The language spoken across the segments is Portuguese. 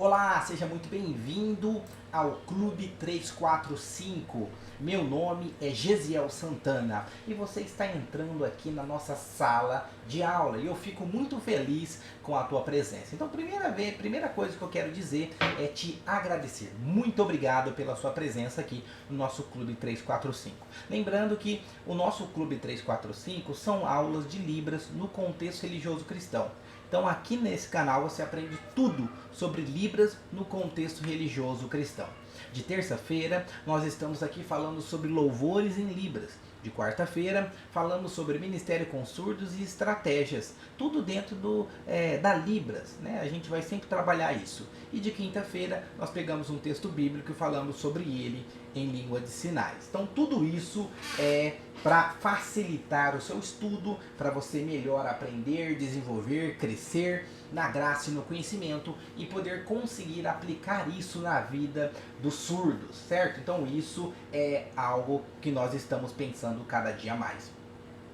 Olá, seja muito bem-vindo ao Clube 345. Meu nome é Gesiel Santana e você está entrando aqui na nossa sala de aula e eu fico muito feliz com a tua presença. Então, primeira coisa que eu quero dizer é te agradecer. Muito obrigado pela sua presença aqui no nosso Clube 345. Lembrando que o nosso Clube 345 são aulas de Libras no contexto religioso cristão. Então aqui nesse canal você aprende tudo sobre Libras no contexto religioso cristão. De terça-feira nós estamos aqui falando sobre louvores em Libras. De quarta-feira falamos sobre ministério com surdos e estratégias. Tudo dentro da Libras, né? A gente vai sempre trabalhar isso. E de quinta-feira nós pegamos um texto bíblico e falamos sobre ele em língua de sinais. Então tudo isso é para facilitar o seu estudo, para você melhor aprender, desenvolver, crescer na graça e no conhecimento e poder conseguir aplicar isso na vida dos surdos, certo? Então isso é algo que nós estamos pensando cada dia mais.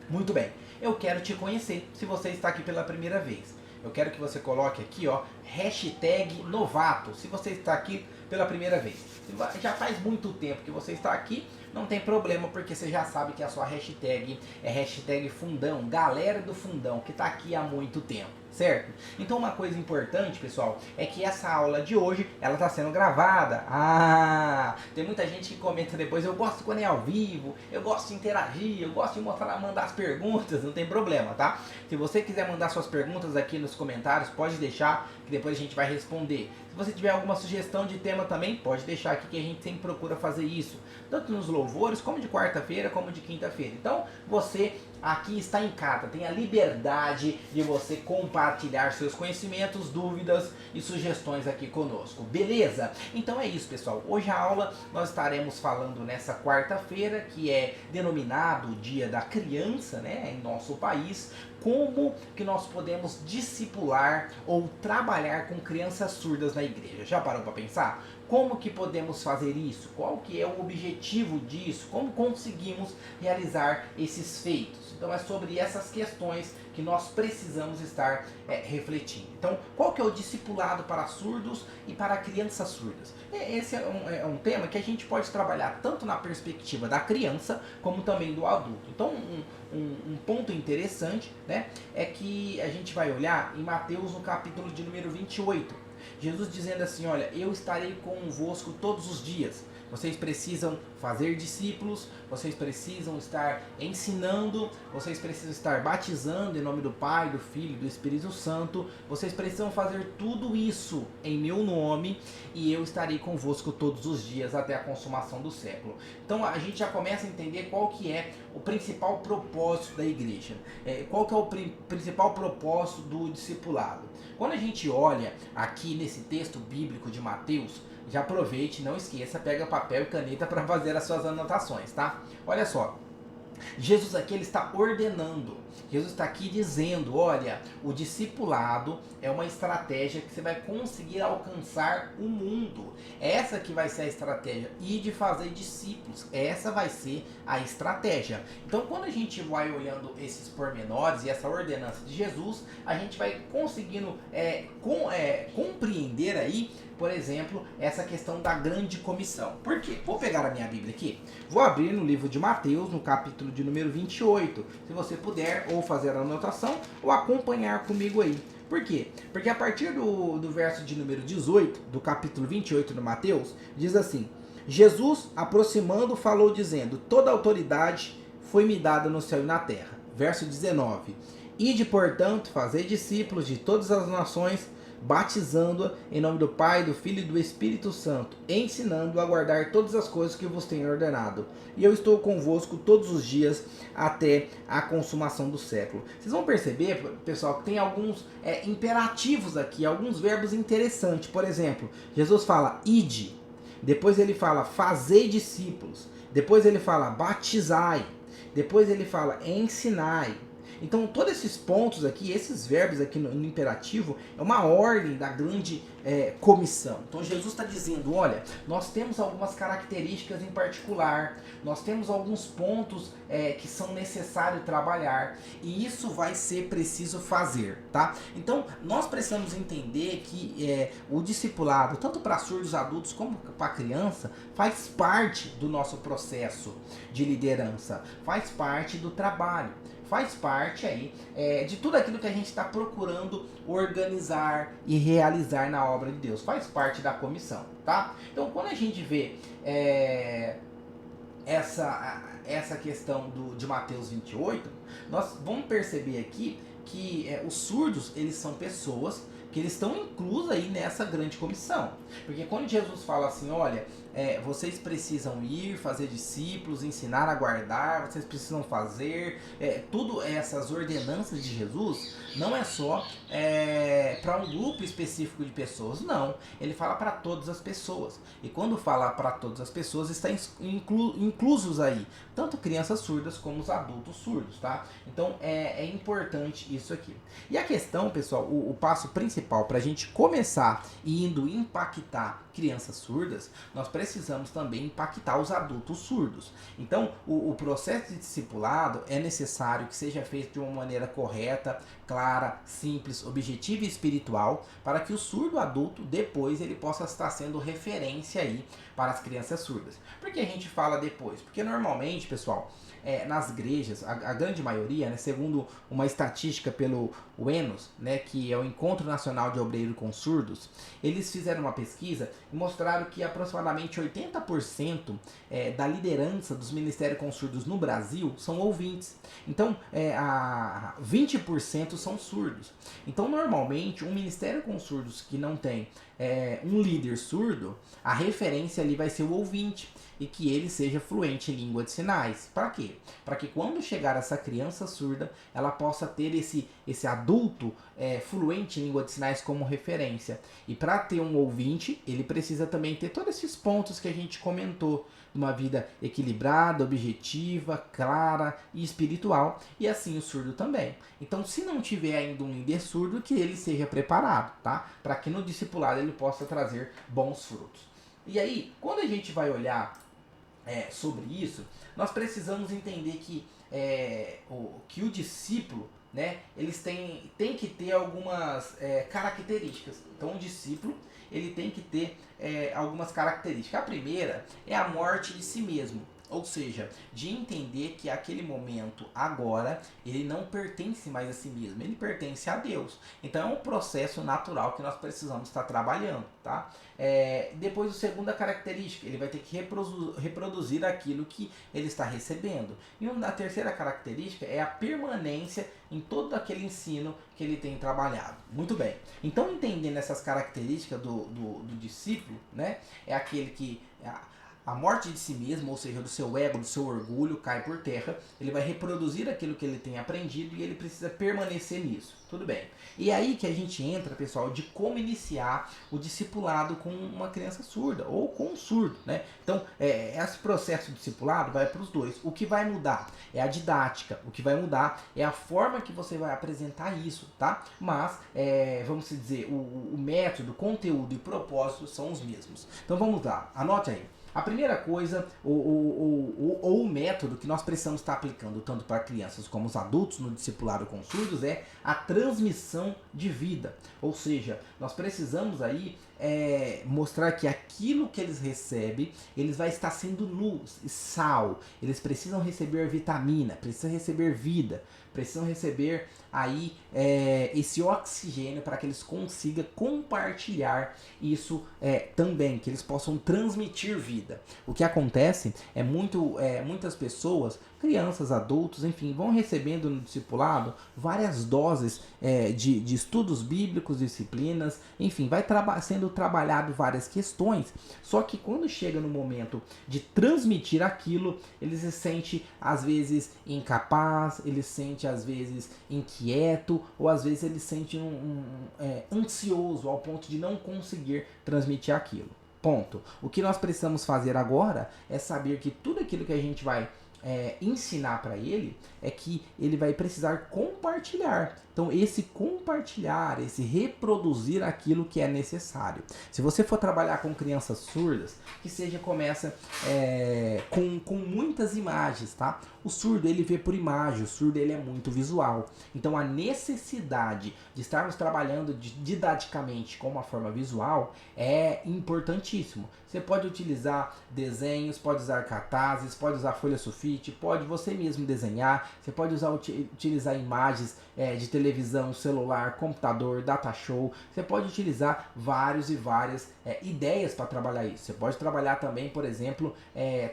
Muito bem, eu quero te conhecer se você está aqui pela primeira vez. Eu quero que você coloque aqui, ó, hashtag novato, se você está aqui pela primeira vez. Já faz muito tempo que você está aqui, não tem problema, porque você já sabe que a sua hashtag é hashtag fundão, galera do fundão, que está aqui há muito tempo, certo? Então uma coisa importante, pessoal, é que essa aula de hoje, ela está sendo gravada. Tem muita gente que comenta depois, eu gosto quando é ao vivo, eu gosto de interagir, eu gosto de mandar as perguntas, não tem problema, tá? Se você quiser mandar suas perguntas aqui nos comentários, pode deixar, que depois a gente vai responder. Se você tiver alguma sugestão de tema também, pode deixar aqui que a gente sempre procura fazer isso, tanto nos louvores, como de quarta-feira, como de quinta-feira. Então, você aqui está em casa, tem a liberdade de você compartilhar seus conhecimentos, dúvidas e sugestões aqui conosco, beleza? Então é isso, pessoal. Hoje a aula nós estaremos falando nessa quarta-feira, que é denominado o Dia da Criança, né, em nosso país, como que nós podemos discipular ou trabalhar com crianças surdas na igreja. Já parou para pensar? Como que podemos fazer isso? Qual que é o objetivo disso? Como conseguimos realizar esses feitos? Então é sobre essas questões que nós precisamos estar refletindo. Então, qual que é o discipulado para surdos e para crianças surdas? Esse é um tema que a gente pode trabalhar tanto na perspectiva da criança como também do adulto. Então, um ponto interessante, né, é que a gente vai olhar em Mateus no capítulo de número 28. Jesus dizendo assim, olha, eu estarei convosco todos os dias. Vocês precisam fazer discípulos, vocês precisam estar ensinando, vocês precisam estar batizando em nome do Pai, do Filho e do Espírito Santo. Vocês precisam fazer tudo isso em meu nome e eu estarei convosco todos os dias até a consumação do século. Então a gente já começa a entender qual que é o principal propósito da igreja. Qual que é o principal propósito do discipulado. Quando a gente olha aqui nesse texto bíblico de Mateus, já aproveite, não esqueça, pega papel e caneta para fazer as suas anotações, tá? Olha só, Jesus aqui ele está ordenando, Jesus está aqui dizendo, olha, o discipulado é uma estratégia que você vai conseguir alcançar o mundo. Essa que vai ser a estratégia, e de fazer discípulos, essa vai ser a estratégia. Então quando a gente vai olhando esses pormenores e essa ordenança de Jesus, a gente vai conseguindo compreender aí, por exemplo, essa questão da grande comissão. Por quê? Vou pegar a minha Bíblia aqui, vou abrir no livro de Mateus, no capítulo de número 28, se você puder ou fazer a anotação ou acompanhar comigo aí. Por quê? Porque a partir do verso de número 18, do capítulo 28 de Mateus, diz assim, Jesus, aproximando, falou dizendo, toda autoridade foi-me dada no céu e na terra. Verso 19, ide, portanto, fazer discípulos de todas as nações, batizando-a em nome do Pai, do Filho e do Espírito Santo, ensinando-a a guardar todas as coisas que vos tenho ordenado. E eu estou convosco todos os dias até a consumação do século. Vocês vão perceber, pessoal, que tem alguns imperativos aqui, alguns verbos interessantes. Por exemplo, Jesus fala ide, depois ele fala fazei discípulos, depois ele fala batizai, depois ele fala ensinai. Então, todos esses pontos aqui, esses verbos aqui no imperativo, é uma ordem da grande comissão. Então, Jesus está dizendo, olha, nós temos algumas características em particular, nós temos alguns pontos que são necessários trabalhar, e isso vai ser preciso fazer, tá? Então, nós precisamos entender que o discipulado, tanto para surdos adultos como para criança, faz parte do nosso processo de liderança, faz parte do trabalho, faz parte aí de tudo aquilo que a gente está procurando organizar e realizar na obra de Deus, faz parte da comissão, tá? Então, quando a gente vê essa questão de Mateus 28, nós vamos perceber aqui que os surdos, eles são pessoas que eles estão inclusos aí nessa grande comissão. Porque quando Jesus fala assim, olha, vocês precisam ir, fazer discípulos, ensinar a guardar, vocês precisam fazer, tudo essas ordenanças de Jesus, não é só para um grupo específico de pessoas, não. Ele fala para todas as pessoas. E quando fala para todas as pessoas, está inclusos aí, tanto crianças surdas como os adultos surdos, tá? Então é importante isso aqui. E a questão, pessoal, o passo principal para a gente começar indo impactar crianças surdas, nós precisamos também impactar os adultos surdos. Então, o processo de discipulado é necessário que seja feito de uma maneira correta, clara, simples, objetiva e espiritual, para que o surdo adulto depois ele possa estar sendo referência aí para as crianças surdas. Por que a gente fala depois? Porque normalmente, pessoal, nas igrejas, a grande maioria, né, segundo uma estatística pelo UENOS, né, que é o Encontro Nacional de Obreiros com Surdos, eles fizeram uma pesquisa e mostraram que aproximadamente 80% da liderança dos ministérios com surdos no Brasil são ouvintes. Então, 20% são surdos. Então, normalmente, um ministério com surdos que não tem um líder surdo, a referência ali vai ser o ouvinte e que ele seja fluente em língua de sinais. Para quê? Para que quando chegar essa criança surda, ela possa ter esse adulto fluente em língua de sinais como referência. E para ter um ouvinte, ele precisa também ter todos esses pontos que a gente comentou, uma vida equilibrada, objetiva, clara e espiritual, e assim o surdo também. Então, se não tiver ainda um líder surdo, que ele seja preparado, tá? Para que no discipulado ele possa trazer bons frutos. E aí, quando a gente vai olhar sobre isso, nós precisamos entender que o discípulo, né, eles têm que ter algumas características. Então, o discípulo ele tem que ter algumas características. A primeira é a morte de si mesmo. Ou seja, de entender que aquele momento agora, ele não pertence mais a si mesmo, ele pertence a Deus. Então é um processo natural que nós precisamos estar trabalhando, tá? Depois, a segunda característica, ele vai ter que reproduzir aquilo que ele está recebendo. E a terceira característica é a permanência em todo aquele ensino que ele tem trabalhado. Muito bem. Então, entendendo essas características do discípulo, né? É aquele que a morte de si mesmo, ou seja, do seu ego, do seu orgulho, cai por terra. Ele vai reproduzir aquilo que ele tem aprendido e ele precisa permanecer nisso. Tudo bem. E é aí que a gente entra, pessoal, de como iniciar o discipulado com uma criança surda ou com um surdo, né? Então, esse processo de discipulado vai para os dois. O que vai mudar é a didática. O que vai mudar é a forma que você vai apresentar isso, tá? Mas, vamos dizer, o método, o conteúdo e o propósito são os mesmos. Então, vamos lá. Anote aí. A primeira coisa, ou o método que nós precisamos estar aplicando tanto para crianças como os adultos no discipulado com surdos é a transmissão de vida. Ou seja, nós precisamos aí mostrar que aquilo que eles recebem, eles vai estar sendo luz e sal. Eles precisam receber vitamina, precisam receber vida, precisam receber aí esse oxigênio para que eles consigam compartilhar isso também, que eles possam transmitir vida. O que acontece é muitas pessoas, crianças, adultos, enfim, vão recebendo no discipulado várias doses de estudos bíblicos, disciplinas, enfim, vai sendo trabalhado várias questões, só que quando chega no momento de transmitir aquilo, eles se sentem às vezes incapaz, eles se sentem às vezes inquieto, ou às vezes eles se sentem ansioso ao ponto de não conseguir transmitir aquilo. Ponto. O que nós precisamos fazer agora é saber que tudo aquilo que a gente vai ensinar para ele é que ele vai precisar compartilhar. Então, esse compartilhar, esse reproduzir aquilo que é necessário. Se você for trabalhar com crianças surdas, que seja começa com muitas imagens, tá? O surdo, ele vê por imagem, o surdo, ele é muito visual. Então, a necessidade de estarmos trabalhando didaticamente com uma forma visual é importantíssimo. Você pode utilizar desenhos, pode usar cartazes, pode usar folha sulfite, pode você mesmo desenhar, você pode utilizar imagens de televisão, celular, computador, data show, você pode utilizar várias ideias para trabalhar isso. Você pode trabalhar também, por exemplo,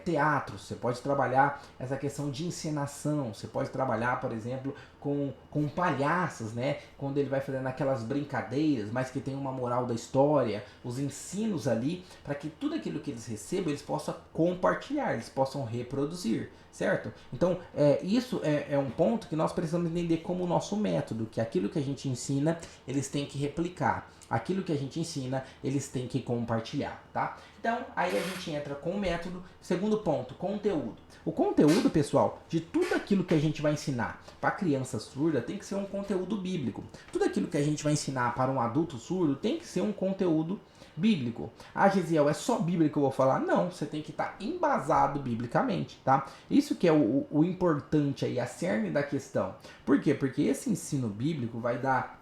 teatro, você pode trabalhar essa questão de encenação, você pode trabalhar, por exemplo, com palhaços, né? Quando ele vai fazendo aquelas brincadeiras, mas que tem uma moral da história, os ensinos ali, para que tudo aquilo que eles recebam, eles possam compartilhar, eles possam reproduzir, certo? Então, isso é um ponto que nós precisamos entender como o nosso método, que aquilo que a gente ensina, eles têm que replicar. Aquilo que a gente ensina, eles têm que compartilhar, tá? Então, aí a gente entra com o método. Segundo ponto, conteúdo. O conteúdo, pessoal, de tudo aquilo que a gente vai ensinar para criança surda tem que ser um conteúdo bíblico. Tudo aquilo que a gente vai ensinar para um adulto surdo tem que ser um conteúdo bíblico. Ah, Gesiel, é só Bíblia que eu vou falar? Não, você tem que estar embasado biblicamente, tá? Isso que é o importante aí, a cerne da questão. Por quê? Porque esse ensino bíblico vai dar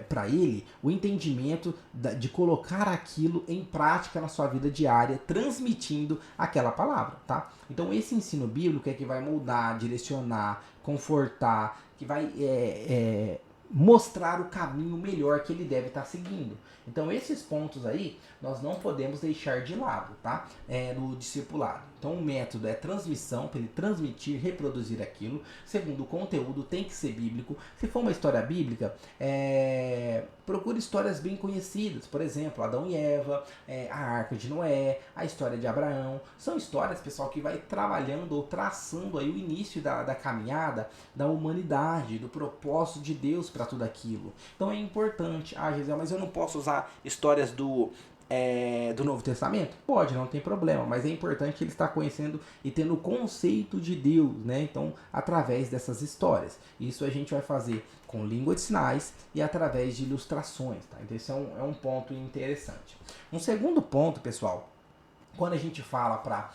para ele o entendimento de colocar aquilo em prática na sua vida diária, transmitindo aquela palavra, tá? Então esse ensino bíblico é que vai moldar, direcionar, confortar, que vai mostrar o caminho melhor que ele deve estar seguindo. Então esses pontos aí nós não podemos deixar de lado, tá? No discipulado. Então o método é transmissão, para ele transmitir, reproduzir aquilo. Segundo, o conteúdo tem que ser bíblico. Se for uma história bíblica, procure histórias bem conhecidas. Por exemplo, Adão e Eva, a Arca de Noé, a história de Abraão. São histórias, pessoal, que vai trabalhando ou traçando aí o início da caminhada da humanidade, do propósito de Deus para tudo aquilo. Então é importante. Ah, Gisele, mas eu não posso usar histórias do Novo Testamento? Pode, não tem problema, mas é importante ele estar conhecendo e tendo o conceito de Deus, né? Então, através dessas histórias. Isso a gente vai fazer com língua de sinais e através de ilustrações, tá? Então, esse é um ponto interessante. Um segundo ponto, pessoal, quando a gente fala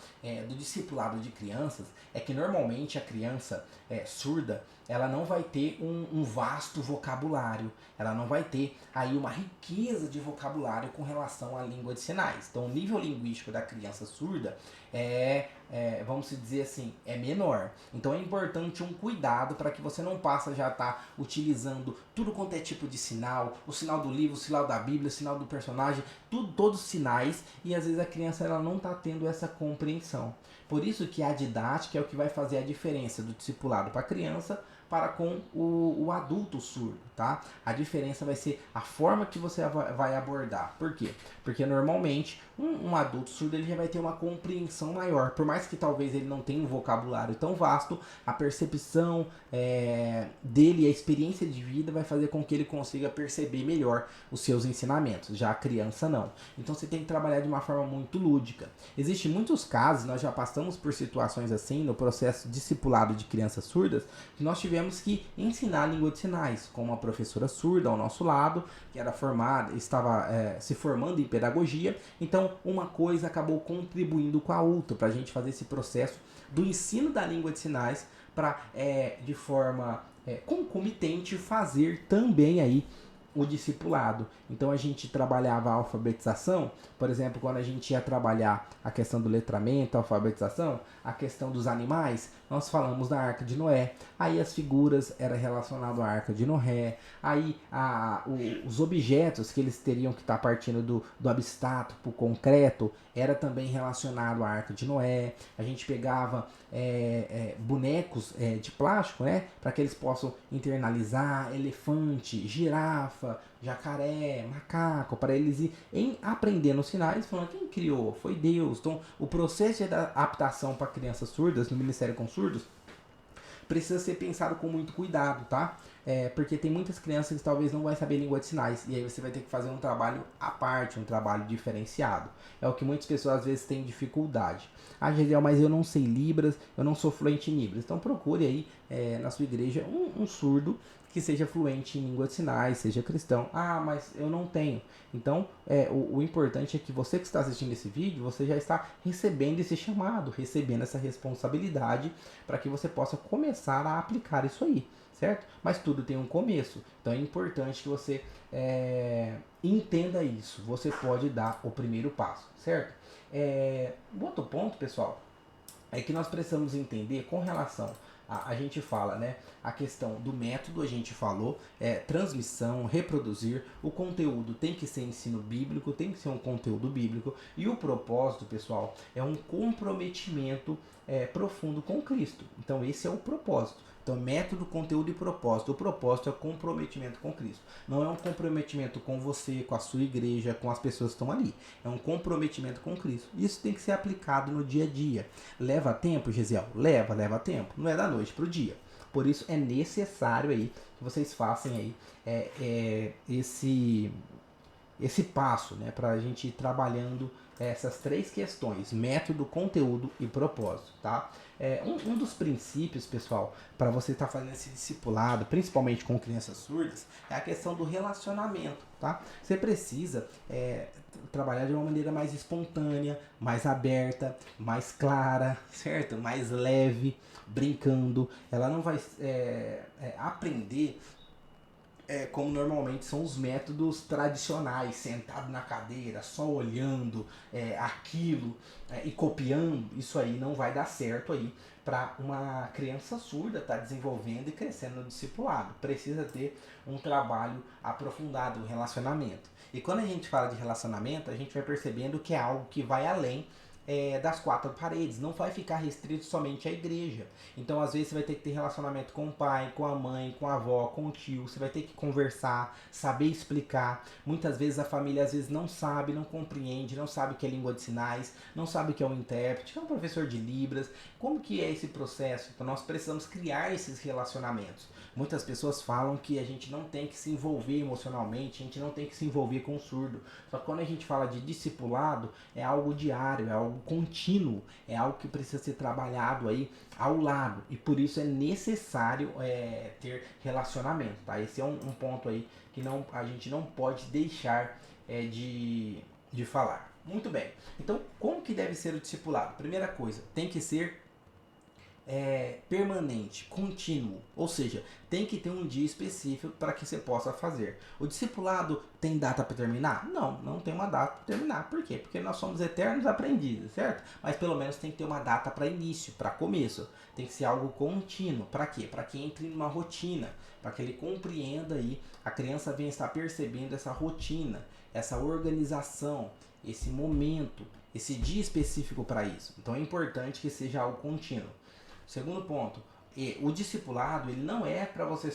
do discipulado de crianças, é que normalmente a criança surda, ela não vai ter um vasto vocabulário, ela não vai ter aí uma riqueza de vocabulário com relação à língua de sinais. Então o nível linguístico da criança surda vamos dizer assim, é menor. Então é importante um cuidado para que você não passe a já estar utilizando tudo quanto é tipo de sinal, o sinal do livro, o sinal da Bíblia, o sinal do personagem, todos os sinais, e às vezes a criança ela não está tendo essa compreensão. Por isso que a didática é o que vai fazer a diferença do discipulado para a criança para com o adulto surdo, tá? A diferença vai ser a forma que você vai abordar. Por quê? Porque normalmente um adulto surdo ele já vai ter uma compreensão maior. Por mais que talvez ele não tenha um vocabulário tão vasto, a percepção dele, a experiência de vida vai fazer com que ele consiga perceber melhor os seus ensinamentos. Já a criança não. Então você tem que trabalhar de uma forma muito lúdica. Existem muitos casos, nós já passamos por situações assim no processo discipulado de crianças surdas, que nós tivemos que ensinar a língua de sinais com uma professora surda ao nosso lado, que era formada, estava se formando em pedagogia. Então uma coisa acabou contribuindo com a outra para a gente fazer esse processo do ensino da língua de sinais para de forma concomitante fazer também aí o discipulado. Então a gente trabalhava a alfabetização, por exemplo, quando a gente ia trabalhar a questão do letramento, a alfabetização, a questão dos animais, nós falamos da Arca de Noé, aí as figuras eram relacionadas à Arca de Noé, aí os objetos que eles teriam que estar partindo do abstrato para o concreto, era também relacionado à Arca de Noé. A gente pegava bonecos de plástico, né, para que eles possam internalizar elefante, girafa, jacaré, macaco, para eles irem aprendendo os sinais, falando quem criou, foi Deus. Então o processo de adaptação para crianças surdas no Ministério com Surdos precisa ser pensado com muito cuidado, tá? porque tem muitas crianças que talvez não vai saber língua de sinais, e aí você vai ter que fazer um trabalho à parte, um trabalho diferenciado. É o que muitas pessoas às vezes têm dificuldade. Ah, Gisele, mas eu não sei Libras, eu não sou fluente em Libras. Então procure aí na sua igreja um surdo que seja fluente em língua de sinais, seja cristão. Ah, mas eu não tenho. Então, o importante é que você que está assistindo esse vídeo, você já está recebendo esse chamado, recebendo essa responsabilidade para que você possa começar a aplicar isso aí, certo? Mas tudo tem um começo. Então é importante que você entenda isso. Você pode dar o primeiro passo, certo? O outro ponto, pessoal, é que nós precisamos entender com relação a gente fala, né? A questão do método, a gente falou, transmissão, reproduzir, o conteúdo tem que ser ensino bíblico, tem que ser um conteúdo bíblico, e o propósito, pessoal, é um comprometimento profundo com Cristo. Então esse é o propósito. Então, método, conteúdo e propósito. O propósito é comprometimento com Cristo. Não é um comprometimento com você, com a sua igreja, com as pessoas que estão ali. É um comprometimento com Cristo. Isso tem que ser aplicado no dia a dia. Leva tempo, Gesiel? Leva tempo. Não é da noite para o dia. Por isso é necessário aí que vocês façam aí esse passo, né, para a gente ir trabalhando essas três questões: método, conteúdo e propósito, tá? Um dos princípios, pessoal, para você estar fazendo esse discipulado, principalmente com crianças surdas, é a questão do relacionamento, tá? Você precisa trabalhar de uma maneira mais espontânea, mais aberta, mais clara, certo? Mais leve, brincando. Ela não vai aprender como normalmente são os métodos tradicionais, sentado na cadeira, só olhando aquilo e copiando. Isso aí não vai dar certo aí para uma criança surda estar desenvolvendo e crescendo no discipulado. Precisa ter um trabalho aprofundado, um relacionamento. E quando a gente fala de relacionamento, a gente vai percebendo que é algo que vai além das quatro paredes, não vai ficar restrito somente à igreja. Então, às vezes, você vai ter que ter relacionamento com o pai, com a mãe, com a avó, com o tio. Você vai ter que conversar, saber explicar. Muitas vezes a família às vezes não sabe, não compreende, não sabe o que é língua de sinais, não sabe o que é um intérprete, que é um professor de Libras. Como que é esse processo? Então, nós precisamos criar esses relacionamentos. Muitas pessoas falam que a gente não tem que se envolver emocionalmente, a gente não tem que se envolver com o surdo. Só que quando a gente fala de discipulado, é algo diário, é algo contínuo, é algo que precisa ser trabalhado aí ao lado. E por isso é necessário ter relacionamento, tá? Esse é um ponto aí que a gente não pode deixar de falar. Muito bem. Então, como que deve ser o discipulado? Primeira coisa, tem que ser permanente, contínuo, ou seja, tem que ter um dia específico para que você possa fazer. O discipulado tem data para terminar? Não tem uma data para terminar. Por quê? Porque nós somos eternos aprendizes, certo? Mas pelo menos tem que ter uma data para início, para começo. Tem que ser algo contínuo. Para quê? Para que entre numa rotina, para que ele compreenda aí, a criança venha estar percebendo essa rotina, essa organização, esse momento, esse dia específico para isso. Então é importante que seja algo contínuo. Segundo ponto, o discipulado ele não é para você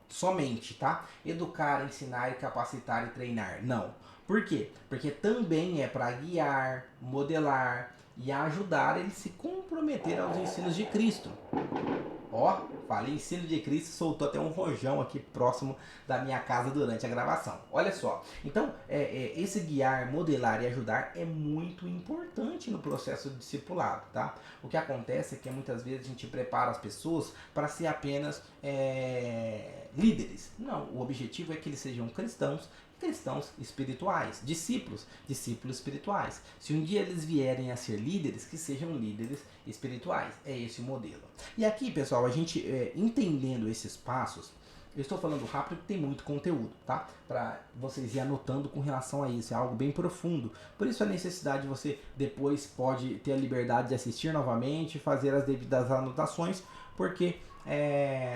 somente, tá? Educar, ensinar, capacitar e treinar. Não. Por quê? Porque também é para guiar, modelar e ajudar ele a se comprometer aos ensinos de Cristo. Ó, falei ensino de Cristo, soltou até um rojão aqui próximo da minha casa durante a gravação. Olha só, então esse guiar, modelar e ajudar é muito importante no processo de discipulado, tá? O que acontece é que muitas vezes a gente prepara as pessoas para ser apenas líderes. Não, o objetivo é que eles sejam cristãos espirituais, discípulos espirituais. Se um dia eles vierem a ser líderes, que sejam líderes espirituais. É esse o modelo. E aqui, pessoal, a gente entendendo esses passos, eu estou falando rápido porque tem muito conteúdo, tá? Para vocês ir anotando com relação a isso. É algo bem profundo. Por isso a necessidade de você depois pode ter a liberdade de assistir novamente, fazer as devidas anotações, porque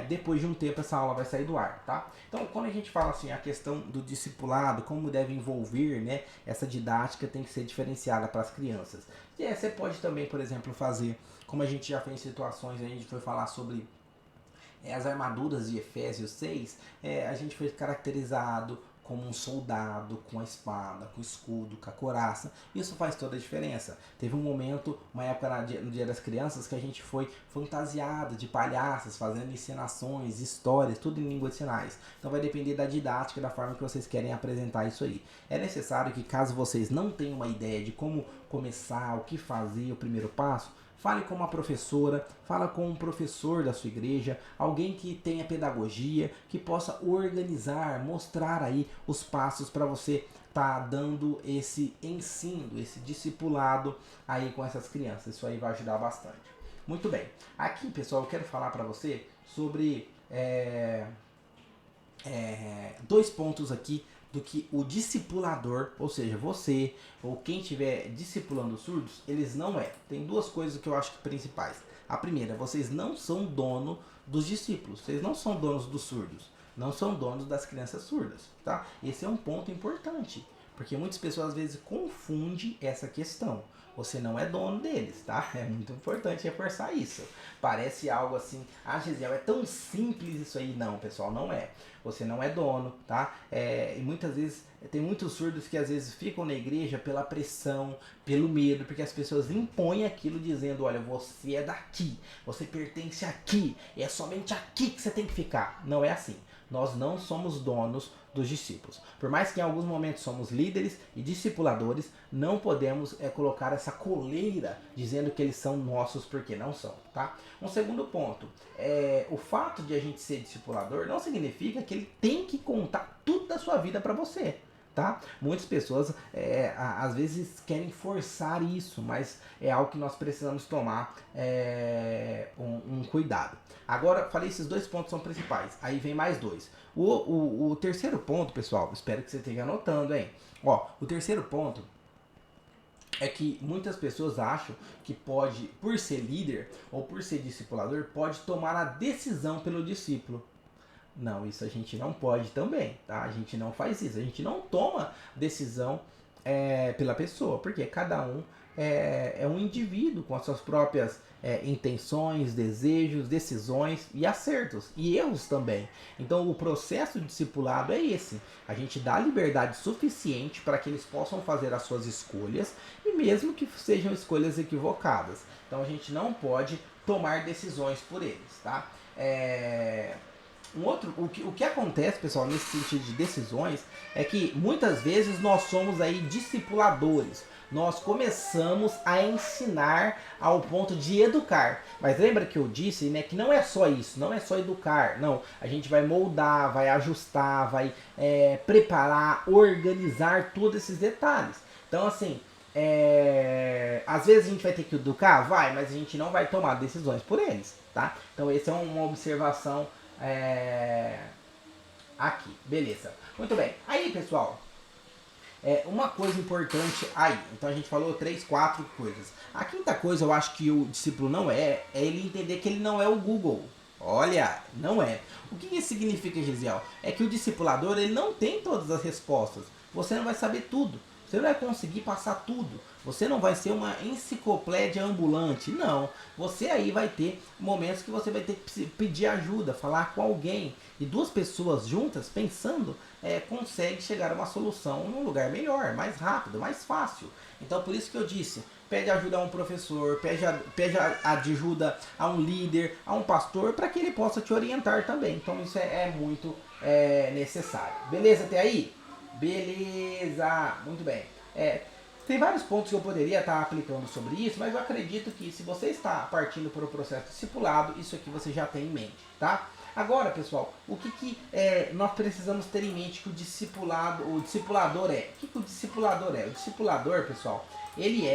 depois de um tempo essa aula vai sair do ar, tá? Então, quando a gente fala assim, a questão do discipulado, como deve envolver, né, essa didática tem que ser diferenciada para as crianças. E você pode também, por exemplo, fazer, como a gente já fez em situações, a gente foi falar sobre as armaduras de Efésios 6, a gente foi caracterizado como um soldado, com a espada, com o escudo, com a couraça. Isso faz toda a diferença. Teve um momento, uma época no Dia das Crianças, que a gente foi fantasiado de palhaços, fazendo encenações, histórias, tudo em língua de sinais. Então vai depender da didática, da forma que vocês querem apresentar isso aí. É necessário que, caso vocês não tenham uma ideia de como começar, o que fazer, o primeiro passo, fale com uma professora, fala com um professor da sua igreja, alguém que tenha pedagogia, que possa organizar, mostrar aí os passos para você tá dando esse ensino, esse discipulado aí com essas crianças. Isso aí vai ajudar bastante. Muito bem. Aqui, pessoal, eu quero falar para você sobre dois pontos aqui do que o discipulador, ou seja, você ou quem estiver discipulando os surdos, eles não é. Tem duas coisas que eu acho que principais. A primeira, vocês não são dono dos discípulos, vocês não são donos dos surdos, não são donos das crianças surdas, tá? Esse é um ponto importante, porque muitas pessoas às vezes confundem essa questão. Você não é dono deles, tá? É muito importante reforçar isso. Parece algo assim, Gesiel, é tão simples isso aí. Não, pessoal, não é. Você não é dono, tá? E muitas vezes, tem muitos surdos que às vezes ficam na igreja pela pressão, pelo medo, porque as pessoas impõem aquilo dizendo, olha, você é daqui, você pertence aqui, é somente aqui que você tem que ficar. Não é assim. Nós não somos donos dos discípulos. Por mais que em alguns momentos somos líderes e discipuladores, não podemos colocar essa coleira dizendo que eles são nossos, porque não são, tá? Um segundo ponto, o fato de a gente ser discipulador não significa que ele tem que contar tudo da sua vida para você. Tá? Muitas pessoas às vezes querem forçar isso, mas é algo que nós precisamos tomar um cuidado. Agora, falei, esses dois pontos são principais. Aí vem mais dois. O terceiro ponto, pessoal, espero que você esteja anotando, hein? Ó, o terceiro ponto é que muitas pessoas acham que pode, por ser líder ou por ser discipulador, pode tomar a decisão pelo discípulo. Não, isso a gente não pode também, tá? A gente não faz isso, a gente não toma decisão pela pessoa, porque cada um é um indivíduo com as suas próprias intenções, desejos, decisões e acertos, e erros também. Então o processo de discipulado é esse, a gente dá liberdade suficiente para que eles possam fazer as suas escolhas, e mesmo que sejam escolhas equivocadas. Então a gente não pode tomar decisões por eles, tá? O que acontece, pessoal, nesse sentido de decisões, é que muitas vezes nós somos aí discipuladores. Nós começamos a ensinar ao ponto de educar. Mas lembra que eu disse, né, que não é só isso, não é só educar. Não, a gente vai moldar, vai ajustar, vai preparar, organizar todos esses detalhes. Então, assim, às vezes a gente vai ter que educar? Vai, mas a gente não vai tomar decisões por eles, tá? Então, essa é uma observação aqui, beleza. Muito bem. Aí, pessoal, uma coisa importante aí. Então a gente falou 3, 4 coisas. A quinta coisa, eu acho que o discípulo não é ele entender que ele não é o Google. Olha, não é. O que isso significa, Gesiel? É que o discipulador, ele não tem todas as respostas. Você não vai saber tudo. Você não vai conseguir passar tudo. Você não vai ser uma enciclopédia ambulante. Não. Você aí vai ter momentos que você vai ter que pedir ajuda, falar com alguém. E duas pessoas juntas, pensando, conseguem chegar a uma solução num lugar melhor, mais rápido, mais fácil. Então, por isso que eu disse, pede ajuda a um professor, pede ajuda a um líder, a um pastor, para que ele possa te orientar também. Então, isso é muito necessário. Beleza até aí? Beleza, muito bem. Tem vários pontos que eu poderia estar aplicando sobre isso, mas eu acredito que se você está partindo para o processo discipulado, isso aqui você já tem em mente, tá? Agora, pessoal, o que nós precisamos ter em mente que o discipulador é? O que o discipulador é? O discipulador, pessoal, ele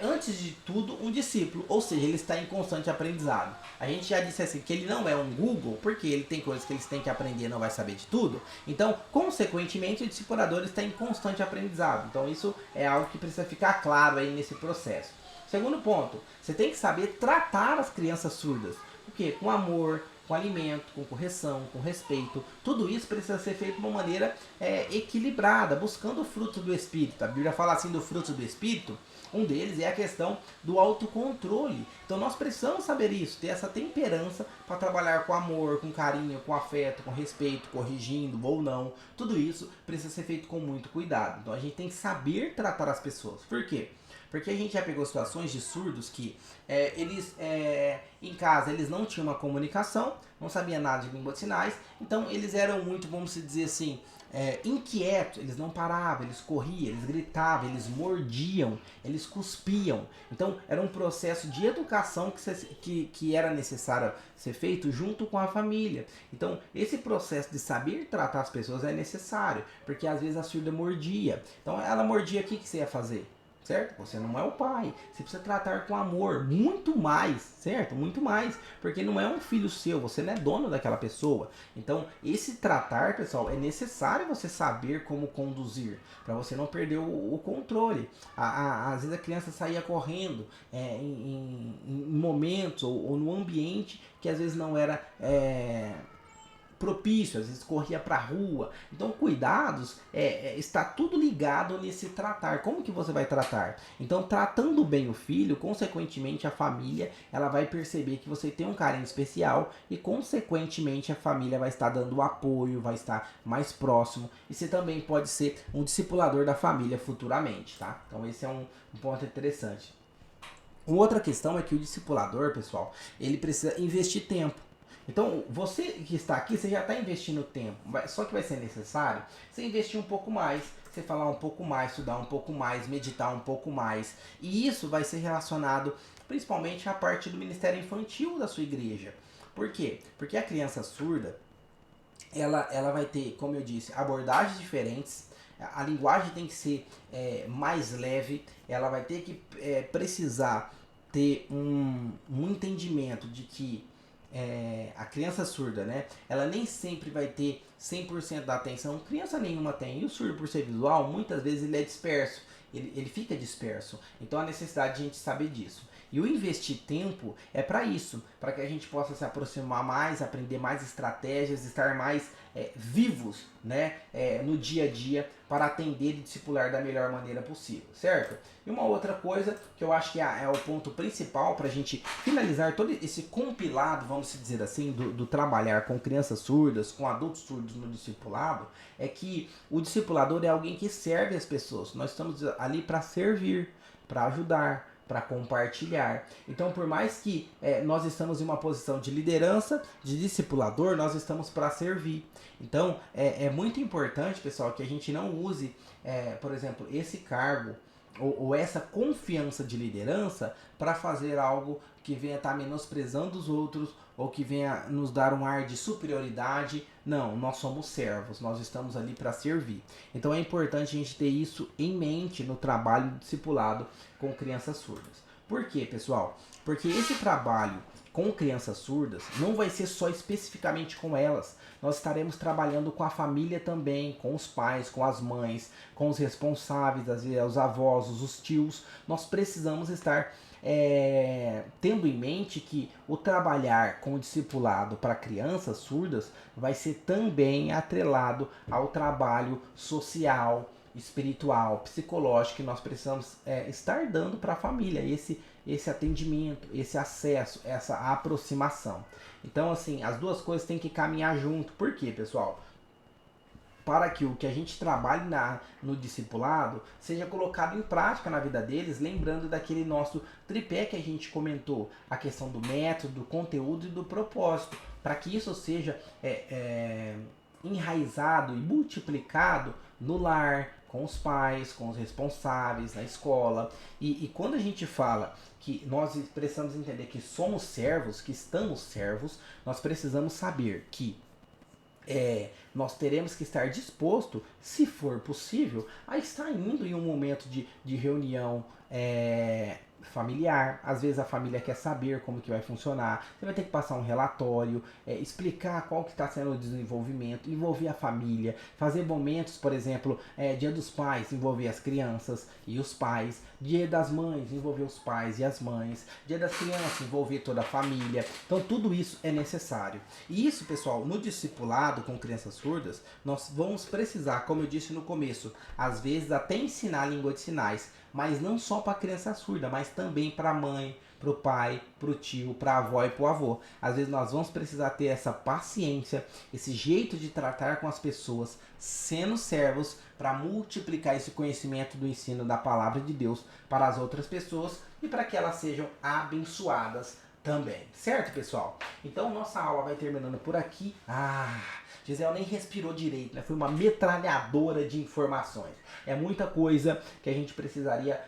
antes de tudo, um discípulo, ou seja, ele está em constante aprendizado. A gente já disse assim, que ele não é um Google, porque ele tem coisas que eles têm que aprender e não vai saber de tudo. Então, consequentemente, o discipulador está em constante aprendizado. Então, isso é algo que precisa ficar claro aí nesse processo. Segundo ponto, você tem que saber tratar as crianças surdas. O quê? Com amor, com alimento, com correção, com respeito. Tudo isso precisa ser feito de uma maneira equilibrada, buscando o fruto do Espírito. A Bíblia fala assim do fruto do Espírito. Um deles é a questão do autocontrole. Então nós precisamos saber isso, ter essa temperança para trabalhar com amor, com carinho, com afeto, com respeito, corrigindo ou não. Tudo isso precisa ser feito com muito cuidado. Então a gente tem que saber tratar as pessoas. Por quê? Porque a gente já pegou situações de surdos que eles em casa eles não tinham uma comunicação, não sabiam nada de língua de sinais, então eles eram muito, vamos dizer assim, inquietos, eles não paravam, eles corriam, eles gritavam, eles mordiam, eles cuspiam. Então era um processo de educação que era necessário ser feito junto com a família. Então esse processo de saber tratar as pessoas é necessário, porque às vezes a surda mordia. Então ela mordia, o que você ia fazer? Certo? Você não é o pai. Você precisa tratar com amor, muito mais, certo? Muito mais, porque não é um filho seu, você não é dono daquela pessoa. Então, esse tratar, pessoal, é necessário você saber como conduzir, para você não perder o controle. Às vezes a criança saía correndo em momentos ou no ambiente que às vezes não era propício, às vezes corria para a rua. Então, cuidados está tudo ligado nesse tratar. Como que você vai tratar? Então, tratando bem o filho, consequentemente a família ela vai perceber que você tem um carinho especial e, consequentemente, a família vai estar dando apoio, vai estar mais próximo. E você também pode ser um discipulador da família futuramente, tá? Então, esse é um ponto interessante. Uma outra questão é que o discipulador, pessoal, ele precisa investir tempo. Então, você que está aqui, você já está investindo tempo, só que vai ser necessário você investir um pouco mais, você falar um pouco mais, estudar um pouco mais, meditar um pouco mais. E isso vai ser relacionado principalmente à parte do ministério infantil da sua igreja. Por quê? Porque a criança surda, ela vai ter, como eu disse, abordagens diferentes, a linguagem tem que ser mais leve, ela vai ter que precisar ter um entendimento de que a criança surda, né? Ela nem sempre vai ter 100% da atenção, criança nenhuma tem. E o surdo, por ser visual, muitas vezes ele é disperso, ele fica disperso. Então a necessidade de a gente saber disso. E o investir tempo é para isso, para que a gente possa se aproximar mais, aprender mais estratégias, estar mais vivos, né, no dia a dia para atender e discipular da melhor maneira possível, certo? E uma outra coisa que eu acho que é o ponto principal para a gente finalizar todo esse compilado, vamos dizer assim, do trabalhar com crianças surdas, com adultos surdos no discipulado, é que o discipulador é alguém que serve as pessoas. Nós estamos ali para servir, para ajudar, para compartilhar. Então, por mais que nós estamos em uma posição de liderança, de discipulador, nós estamos para servir. Então, é muito importante, pessoal, que a gente não use, por exemplo, esse cargo ou essa confiança de liderança para fazer algo que venha estar menosprezando os outros ou que venha nos dar um ar de superioridade. Não, nós somos servos, nós estamos ali para servir. Então é importante a gente ter isso em mente no trabalho discipulado com crianças surdas. Por quê, pessoal? Porque esse trabalho com crianças surdas não vai ser só especificamente com elas. Nós estaremos trabalhando com a família também, com os pais, com as mães, com os responsáveis, às vezes os avós, os tios. Nós precisamos estar tendo em mente que o trabalhar com o discipulado para crianças surdas vai ser também atrelado ao trabalho social, espiritual, psicológico que nós precisamos estar dando para a família, esse atendimento, esse acesso, essa aproximação. Então, assim, as duas coisas têm que caminhar junto. Por quê, pessoal? Para que o que a gente trabalhe no discipulado seja colocado em prática na vida deles, lembrando daquele nosso tripé que a gente comentou, a questão do método, do conteúdo e do propósito, para que isso seja enraizado e multiplicado no lar, com os pais, com os responsáveis, na escola. E quando a gente fala que nós precisamos entender que somos servos, que estamos servos, nós precisamos saber que nós teremos que estar disposto, se for possível, a estar indo em um momento de reunião familiar, às vezes a família quer saber como que vai funcionar, você vai ter que passar um relatório, explicar qual que está sendo o desenvolvimento, envolver a família, fazer momentos, por exemplo, dia dos pais, envolver as crianças e os pais, dia das mães, envolver os pais e as mães, dia das crianças, envolver toda a família, então tudo isso é necessário. E isso, pessoal, no discipulado com crianças surdas, nós vamos precisar, como eu disse no começo, às vezes até ensinar a língua de sinais, mas não só para a criança surda, mas também para a mãe, para o pai, para o tio, para a avó e para o avô. Às vezes nós vamos precisar ter essa paciência, esse jeito de tratar com as pessoas, sendo servos, para multiplicar esse conhecimento do ensino da palavra de Deus para as outras pessoas e para que elas sejam abençoadas também. Certo, pessoal? Então nossa aula vai terminando por aqui. Gisele nem respirou direito, né? Foi uma metralhadora de informações. É muita coisa que a gente precisaria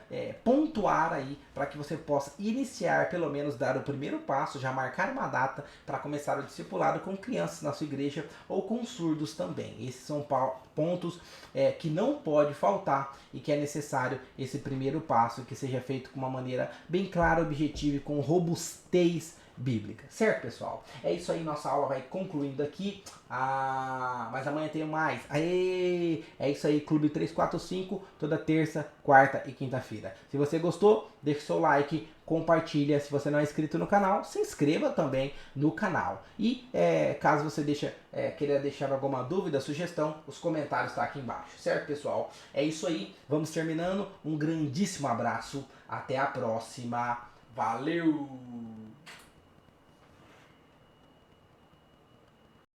pontuar aí para que você possa iniciar, pelo menos dar o primeiro passo, já marcar uma data para começar o discipulado com crianças na sua igreja ou com surdos também. Esses são pontos que não pode faltar e que é necessário esse primeiro passo que seja feito com uma maneira bem clara, objetiva e com robustez bíblica. Certo, pessoal? É isso aí, nossa aula vai concluindo aqui. Mas amanhã tem mais. Aê! É isso aí, Clube 345, toda terça, quarta e quinta-feira. Se você gostou, deixe seu like, compartilha. Se você não é inscrito no canal, se inscreva também no canal. E caso você queira deixar alguma dúvida, sugestão, os comentários estão aqui embaixo. Certo, pessoal? É isso aí, vamos terminando. Um grandíssimo abraço, até a próxima. Valeu!